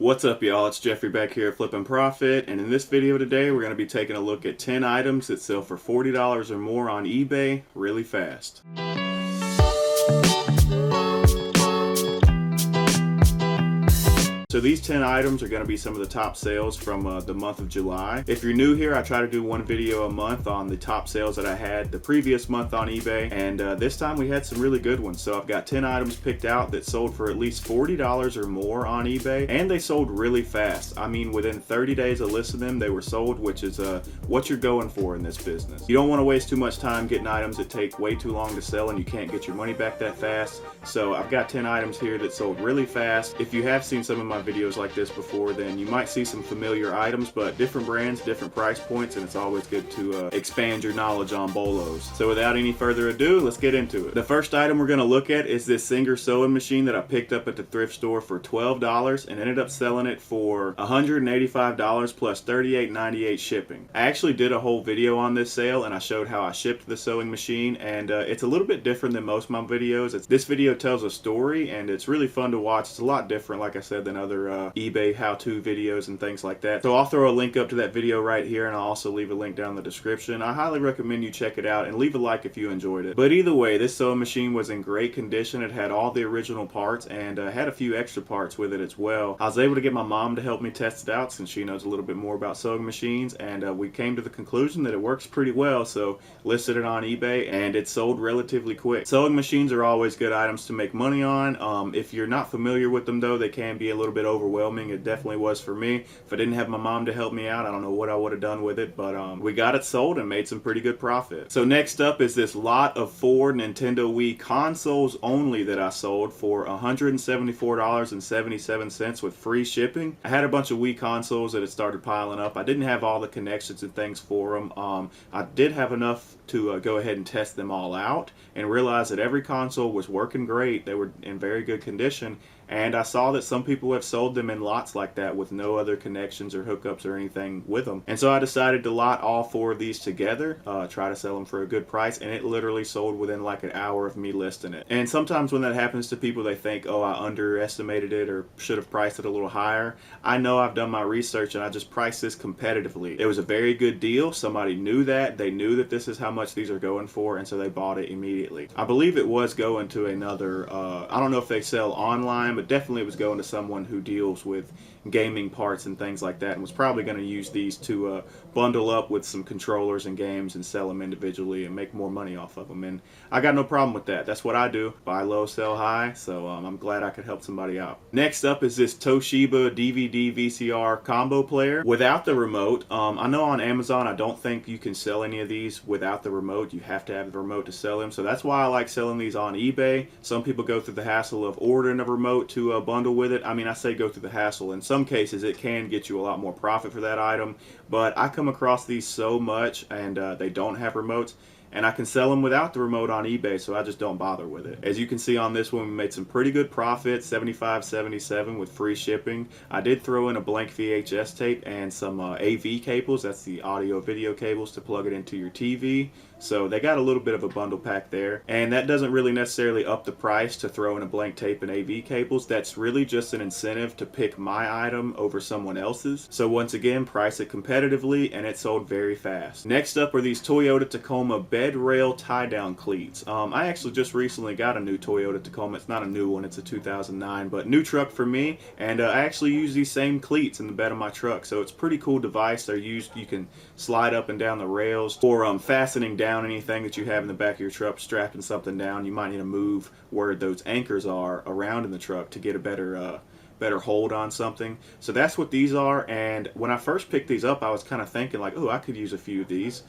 What's up, y'all? It's Jeffrey back here at Flippin' Profit, and in this video today we're going to be taking a look at 10 items that sell for $40 or more on eBay really fast. So these 10 items are going to be some of the top sales from the month of July. If you're new here, I try to do one video a month on the top sales that I had the previous month on eBay, and this time we had some really good ones. So I've got 10 items picked out that sold for at least $40 or more on eBay, and they sold really fast. I mean, within 30 days of listing them, they were sold, which is what you're going for in this business. You don't want to waste too much time getting items that take way too long to sell and you can't get your money back that fast. So I've got 10 items here that sold really fast. If you have seen some of my videos like this before, then you might see some familiar items, but different brands, different price points, and it's always good to expand your knowledge on bolos. So without any further ado, let's get into it. The first item we're going to look at is this Singer sewing machine that I picked up at the thrift store for $12 and ended up selling it for $185 plus $38.98 shipping. I actually did a whole video on this sale and I showed how I shipped the sewing machine, and it's a little bit different than most of my videos. This video tells a story and it's really fun to watch. It's a lot different, like I said, than other eBay how-to videos and things like that. So I'll throw a link up to that video right here, and I'll also leave a link down in the description. I highly recommend you check it out and leave a like if you enjoyed it. But either way, this sewing machine was in great condition. It had all the original parts and had a few extra parts with it as well. I was able to get my mom to help me test it out since she knows a little bit more about sewing machines, and we came to the conclusion that it works pretty well, so listed it on eBay and it sold relatively quick. Sewing machines are always good items to make money on. If you're not familiar with them though, they can be a little bit overwhelming. It definitely was for me. If I didn't have my mom to help me out, I don't know what I would have done with it, but we got it sold and made some pretty good profit. So next up is this lot of 4 Nintendo Wii consoles only that I sold for $174.77 with free shipping. I had a bunch of Wii consoles that had started piling up. I didn't have all the connections and things for them. I did have enough to go ahead and test them all out and realize that every console was working great. They were in very good condition, and I saw that some people have sold them in lots like that with no other connections or hookups or anything with them. And so I decided to lot all 4 of these together, try to sell them for a good price, and it literally sold within like an hour of me listing it. And sometimes when that happens to people, they think, oh, I underestimated it or should have priced it a little higher. I know I've done my research and I just priced this competitively. It was a very good deal. Somebody knew that. They knew that this is how much these are going for, and so they bought it immediately. I believe it was going to another, I don't know if they sell online, but definitely it was going to someone who deals with gaming parts and things like that, and was probably going to use these to bundle up with some controllers and games and sell them individually and make more money off of them. And I got no problem with that. That's what I do. Buy low, sell high. So I'm glad I could help somebody out. Next up is this Toshiba DVD VCR combo player without the remote. I know on Amazon I don't think you can sell any of these without the remote. You have to have the remote to sell them. So that's why I like selling these on eBay. Some people go through the hassle of ordering a remote to bundle with it. I mean, I say go through the hassle. In some cases it can get you a lot more profit for that item, but I come across these so much, and they don't have remotes, and I can sell them without the remote on eBay, so I just don't bother with it. As you can see on this one, we made some pretty good profit, $75.77 with free shipping. I did throw in a blank VHS tape and some AV cables. That's the audio video cables to plug it into your TV. So they got a little bit of a bundle pack there, and that doesn't really necessarily up the price to throw in a blank tape and AV cables. That's really just an incentive to pick my item over someone else's. So once again, price it competitively, and it sold very fast. Next up are these Toyota Tacoma bed rail tie-down cleats. I actually just recently got a new Toyota Tacoma. It's not a new one, it's a 2009, but new truck for me, and I actually use these same cleats in the bed of my truck, so it's a pretty cool device. They're used, you can slide up and down the rails for fastening down anything that you have in the back of your truck, strapping something down. You might need to move where those anchors are around in the truck to get a better hold on something. So that's what these are, and when I first picked these up, I was kind of thinking like, oh, I could use a few of these.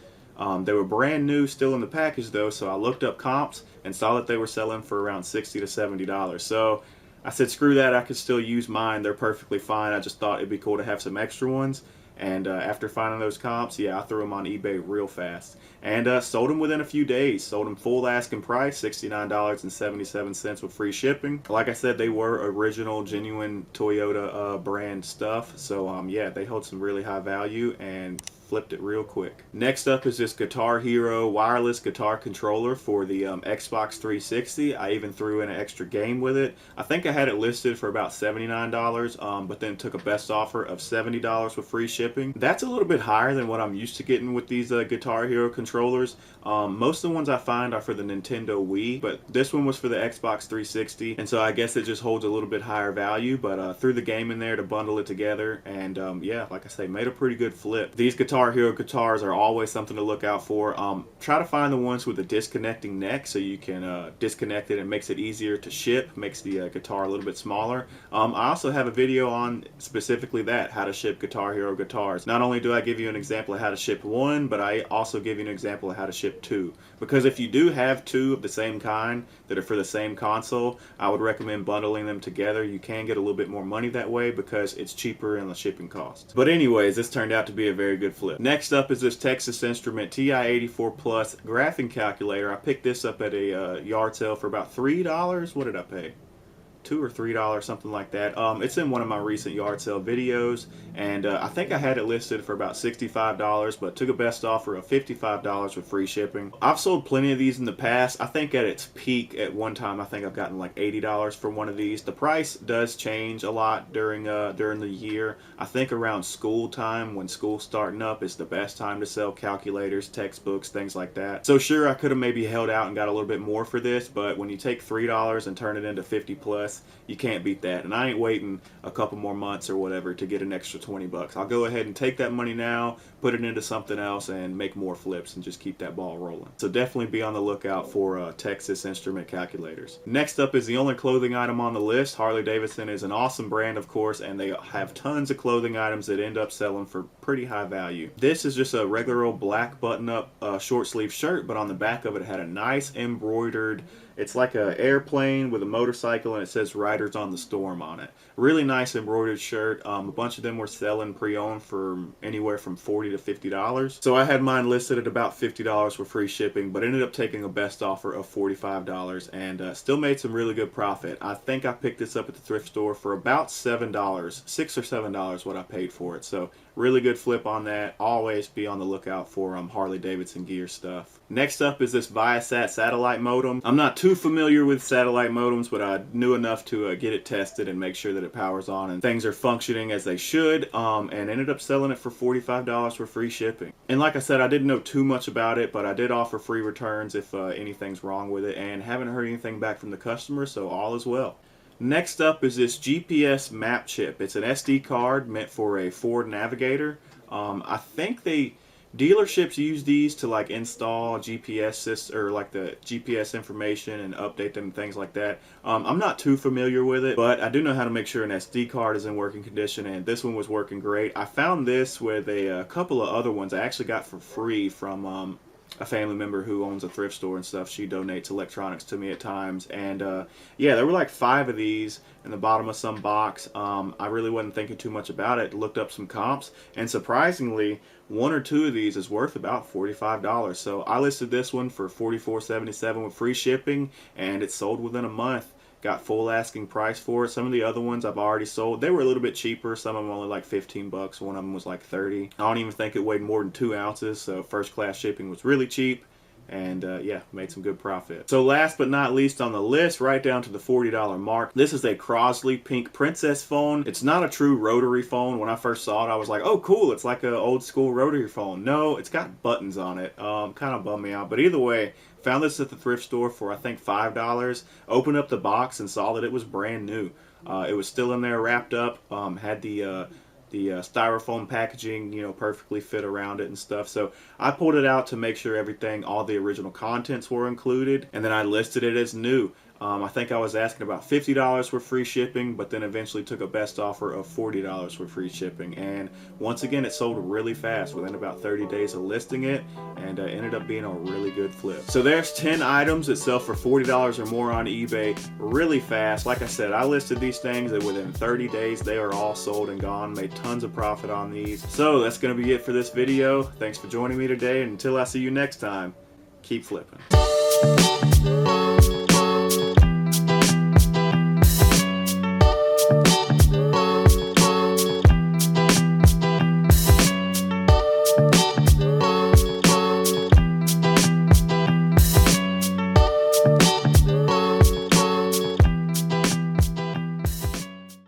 They were brand new, still in the package though, so I looked up comps and saw that they were selling for around $60 to $70. So I said, screw that, I could still use mine. They're perfectly fine. I just thought it'd be cool to have some extra ones. And after finding those comps, yeah, I threw them on eBay real fast. And sold them within a few days. Sold them full asking price, $69.77 with free shipping. Like I said, they were original, genuine Toyota brand stuff. So yeah, they hold some really high value. And flipped it real quick. Next up is this Guitar Hero wireless guitar controller for the Xbox 360. I even threw in an extra game with it. I think I had it listed for about $79, but then took a best offer of $70 with free shipping. That's a little bit higher than what I'm used to getting with these Guitar Hero controllers. Most of the ones I find are for the Nintendo Wii, but this one was for the Xbox 360, and so I guess it just holds a little bit higher value, but threw the game in there to bundle it together, and yeah, like I say, made a pretty good flip. These Guitar Hero guitars are always something to look out for. Try to find the ones with a disconnecting neck so you can disconnect it. It makes it easier to ship, makes the guitar a little bit smaller. I also have a video on specifically that, how to ship Guitar Hero guitars. Not only do I give you an example of how to ship one, but I also give you an example of how to ship two. Because if you do have two of the same kind that are for the same console, I would recommend bundling them together. You can get a little bit more money that way because it's cheaper in the shipping costs. But anyways, this turned out to be a very good flip. Next up is this Texas Instrument TI-84 Plus graphing calculator. I picked this up at a yard sale for about $3. What did I pay? $2 or $3, something like that. It's in one of my recent yard sale videos, and I think I had it listed for about $65, but took a best offer of $55 with free shipping. I've sold plenty of these in the past. I think at its peak at one time, I think I've gotten like $80 for one of these. The price does change a lot during the year. I think around school time, when school's starting up, is the best time to sell calculators, textbooks, things like that. So sure, I could have maybe held out and got a little bit more for this, but when you take $3 and turn it into 50 plus, you can't beat that. And I ain't waiting a couple more months or whatever to get an extra 20 bucks. I'll go ahead and take that money now, put it into something else, and make more flips and just keep that ball rolling. So definitely be on the lookout for Texas Instrument calculators. Next up is the only clothing item on the list. Harley Davidson is an awesome brand, of course, and they have tons of clothing items that end up selling for pretty high value. This is just a regular old black button-up short sleeve shirt, but on the back of it had a nice embroidered, it's like an airplane with a motorcycle, and it says Riders on the Storm on it. Really nice embroidered shirt. A bunch of them were selling pre-owned for anywhere from $40 to $50. So I had mine listed at about $50 with free shipping, but ended up taking a best offer of $45 and still made some really good profit. I think I picked this up at the thrift store for about $7, $6 or $7 what I paid for it. So really good flip on that. Always be on the lookout for Harley Davidson gear stuff. Next up is this Viasat satellite modem. I'm not too familiar with satellite modems, but I knew enough to get it tested and make sure that it powers on and things are functioning as they should, and ended up selling it for $45 for free shipping. And like I said, I didn't know too much about it, but I did offer free returns if anything's wrong with it, and haven't heard anything back from the customer, so all is well. Next up is this GPS map chip. It's an SD card meant for a Ford Navigator. I think dealerships use these to like install GPS system, or like the GPS information and update them and things like that. I'm not too familiar with it, but I do know how to make sure an SD card is in working condition, and this one was working great. I found this with a couple of other ones I actually got for free from a family member who owns a thrift store and stuff. She donates electronics to me at times, and yeah, there were like 5 of these in the bottom of some box. I really wasn't thinking too much about it. Looked up some comps, and surprisingly, 1 or 2 of these is worth about $45. So I listed this one for $44.77 with free shipping, and it sold within a month. Got full asking price for it. Some of the other ones I've already sold. They were a little bit cheaper. Some of them only like 15 bucks. One of them was like 30. I don't even think it weighed more than 2 ounces. So first class shipping was really cheap. And yeah, made some good profit. So last but not least on the list, right down to the $40 mark, this is a Crosley Pink Princess phone. It's not a true rotary phone. When I first saw it, I was like, oh cool, it's like an old school rotary phone. No, it's got buttons on it. Kind of bummed me out. But either way, found this at the thrift store for I think $5. Opened up the box and saw that it was brand new. It was still in there wrapped up. Had the styrofoam packaging, you know, perfectly fit around it and stuff. So I pulled it out to make sure everything, all the original contents were included, and then I listed it as new. I think I was asking about $50 for free shipping, but then eventually took a best offer of $40 for free shipping. And once again, it sold really fast within about 30 days of listing it, and ended up being a really good flip. So there's 10 items that sell for $40 or more on eBay really fast. Like I said, I listed these things, and within 30 days, they are all sold and gone. Made tons of profit on these. So that's going to be it for this video. Thanks for joining me today, and until I see you next time, keep flipping.